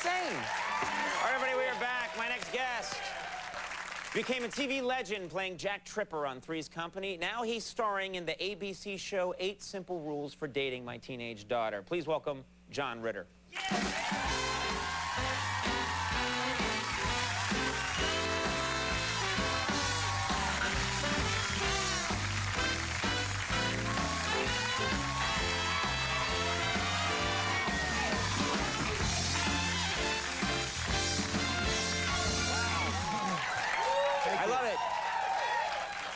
insane. All right, everybody, we are back. My next guest became a TV legend playing Jack Tripper on Three's Company. Now he's starring in the ABC show 8 Simple Rules for Dating My Teenage Daughter. Please welcome John Ritter. I love it.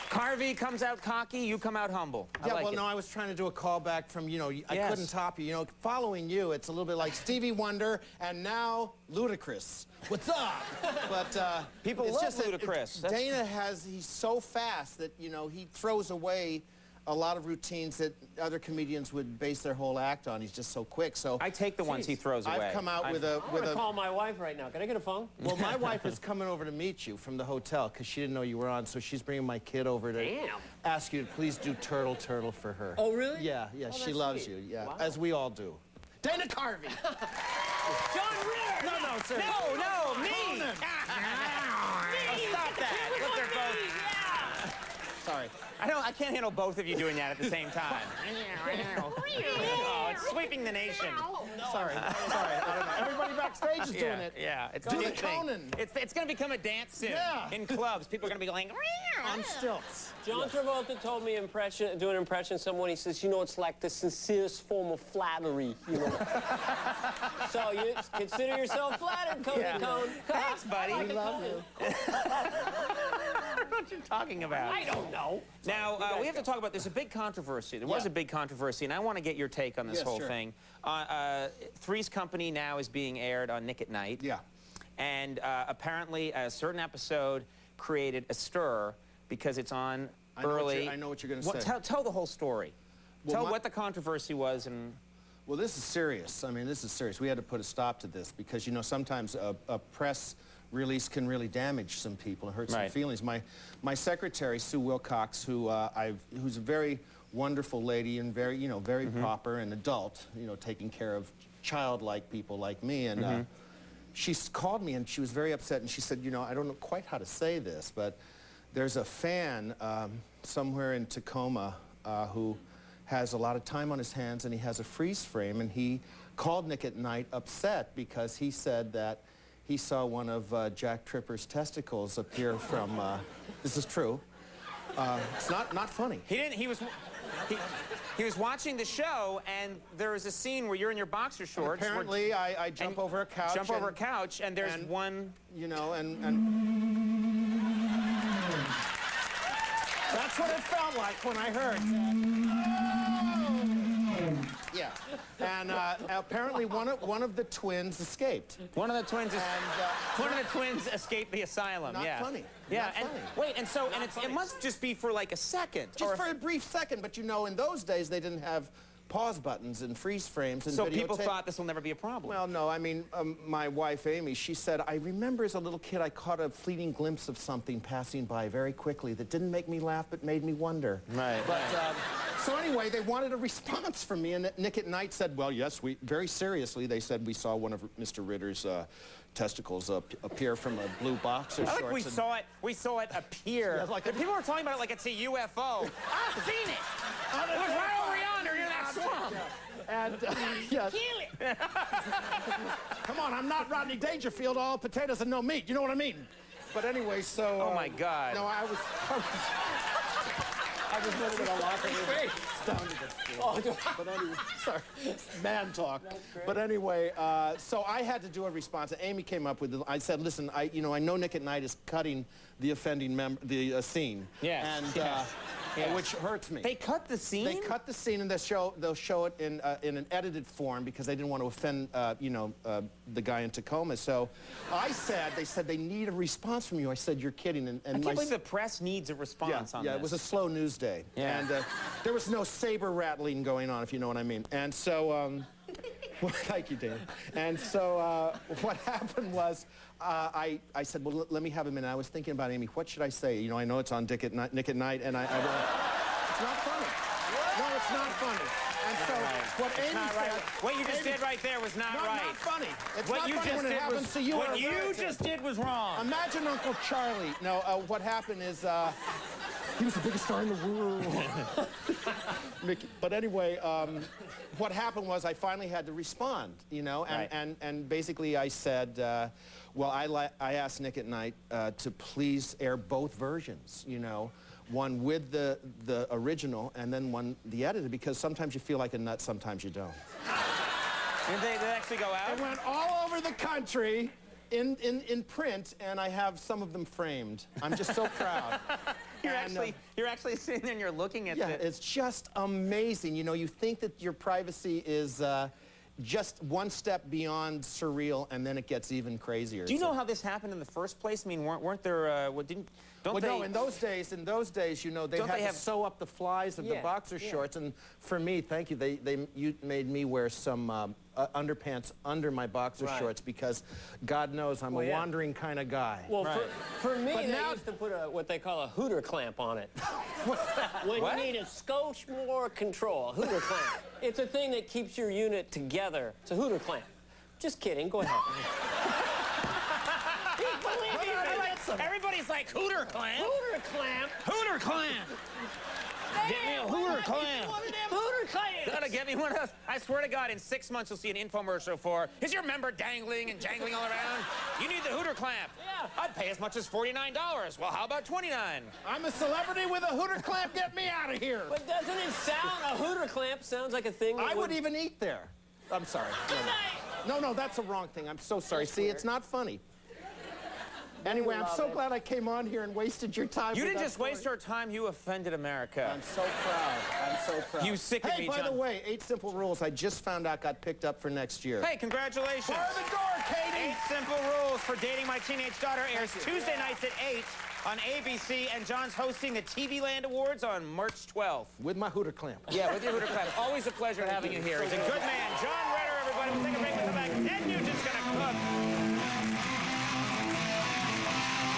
Carvey comes out cocky, you come out humble. Yeah, well, no, I was trying to do a callback from, you know, I couldn't top you. You know, following you, it's a little bit like Stevie Wonder and now Ludacris. What's up? But people it's love just Ludacris. Dana he's so fast that, you know, he throws away a lot of routines that other comedians would base their whole act on. He's just so quick. So I take the ones he throws away. I've come out with I'm gonna call my wife right now. Can I get a phone? Well, my wife is coming over to meet you from the hotel because she didn't know you were on, so she's bringing my kid over to ask you to please do Turtle for her. Oh, really? Yeah, Oh, she loves you, yeah, wow. As we all do. Dana Carvey! John Ritter! No, sir. No, me! Conan. Stop that. Look, they're both... Sorry. I can't handle both of you doing that at the same time. Oh, it's sweeping the nation. Sorry. I don't know. Everybody backstage is doing it. Yeah, it's Do the new the Conan. thing. It's going to become a dance soon. Yeah. In clubs, people are going to be going on stilts. John Travolta told me do an impression of someone. He says, you know, it's like the sincerest form of flattery, you know. So you consider yourself flattered, Conan. Thanks, buddy. We love you. I don't know what you're talking about. I don't know. Now, we have to talk about, there's a big controversy. There was a big controversy, and I want to get your take on this whole thing. Three's Company now is being aired on Nick at Night. Yeah. And apparently a certain episode created a stir because it's on early. I know what you're going to say. Tell the whole story. Well, tell what the controversy was and... Well, this is serious. I mean, this is serious. We had to put a stop to this because, you know, sometimes a press release can really damage some people and hurt some feelings. My secretary, Sue Wilcox, who's a very wonderful lady and very, you know, very proper and adult, you know, taking care of childlike people like me. And she called me and she was very upset and she said, you know, I don't know quite how to say this, but there's a fan somewhere in Tacoma who has a lot of time on his hands and he has a freeze frame, and he called Nick at Night upset because he said that he saw one of Jack Tripper's testicles appear from, this is true. It's not funny. He was watching the show, and there was a scene where you're in your boxer shorts. And apparently, I jump over a couch. Jump over a couch, and there's one... You know, and... That's what it felt like when I heard. Yeah. And apparently one of the twins escaped. One of the twins escaped the asylum. Not funny. Yeah. Not funny. Wait, and so it must just be for like a second. Just for a brief second, but you know, in those days they didn't have pause buttons and freeze frames and so people thought this will never be a problem. Well, no, I mean, my wife, Amy, she said, I remember as a little kid I caught a fleeting glimpse of something passing by very quickly that didn't make me laugh but made me wonder. Right. But, so anyway, they wanted a response from me, and Nick at Night said, well, yes, very seriously, they said we saw one of Mr. Ritter's testicles appear from a blue boxer shorts. I think we saw it appear. Yeah, like people were talking about it like it's a UFO. I've seen it. It was right over yonder near that swamp. Yeah. And, yes. Kill it. Come on, I'm not Rodney Dangerfield, all potatoes and no meat. You know what I mean? But anyway, so... oh, my God. No, I was living in a locker room. Down to the floor. But anyway, sorry, man talk. But anyway, so I had to do a response. Amy came up with it. I said, listen, I know Nick at Night is cutting the offending scene. Yes. And which hurts me. They cut the scene? They cut the scene, and they'll show it in an edited form because they didn't want to offend, the guy in Tacoma. So they said they need a response from you. I said, you're kidding. And I can't believe the press needs a response on this. Yeah, it was a slow news day. Yeah. And there was no saber rattling going on, if you know what I mean. And so, well, thank you, Dan. And so what happened was, I said, well, let me have a minute. I was thinking about Amy. What should I say? You know, I know it's on Nick at Night, and it's not funny. No, it's not funny. And so what Amy Not said. right. What you just did right there was not right. Not funny. It's What not you funny just when it did happens was, to you or what a you relative. just did was wrong. Imagine Uncle Charlie. No, what happened is he was the biggest star in the world. Mickey. But anyway, what happened was I finally had to respond, you know, and basically I said, well, I asked Nick at Night to please air both versions, you know, one with the original and then one the edited, because sometimes you feel like a nut, sometimes you don't. Did they actually go out? It went all over the country in print, and I have some of them framed. I'm just so proud. You're actually sitting there and you're looking at it. It's just amazing. You know, you think that your privacy is just one step beyond surreal, and then it gets even crazier. Do you know how this happened in the first place? I mean, weren't there? No, in those days, you know, they had to sew up the flies of the boxer shorts, and for me, thank you, you made me wear some underpants under my boxer shorts, because God knows I'm a wandering kind of guy. Well, for me, they used to put what they call a hooter clamp on it. What's that? When you need a skosh more control, a hooter clamp. It's a thing that keeps your unit together. It's a hooter clamp. Just kidding, go ahead. Everybody's like, hooter clamp? Hooter clamp? Hooter clamp! Get me a hooter clamp! One of them hooter clamps! Gotta get me one of those. I swear to God, in 6 months you'll see an infomercial for, is your member dangling and jangling all around? You need the hooter clamp. Yeah. I'd pay as much as $49. Well, how about $29? I'm a celebrity with a hooter clamp. Get me out of here. But doesn't it sound, a hooter clamp sounds like a thing that I would even eat there. I'm sorry. Good night! No, that's a wrong thing. I'm so sorry. See, it's not funny. Anyway, I'm so glad I came on here and wasted your time. You didn't just waste our time, you offended America. I'm so proud. I'm so proud. You sicken me, John. Hey, by the way, 8 Simple Rules, I just found out got picked up for next year. Hey, congratulations. Bar the door, Katie. 8 Simple Rules for Dating My Teenage Daughter airs Tuesday nights at 8 on ABC, and John's hosting the TV Land Awards on March 12th. With my hooter clamp. Yeah, with your hooter clamp. Always a pleasure having you here. He's a good man. John Ritter, everybody. We'll take a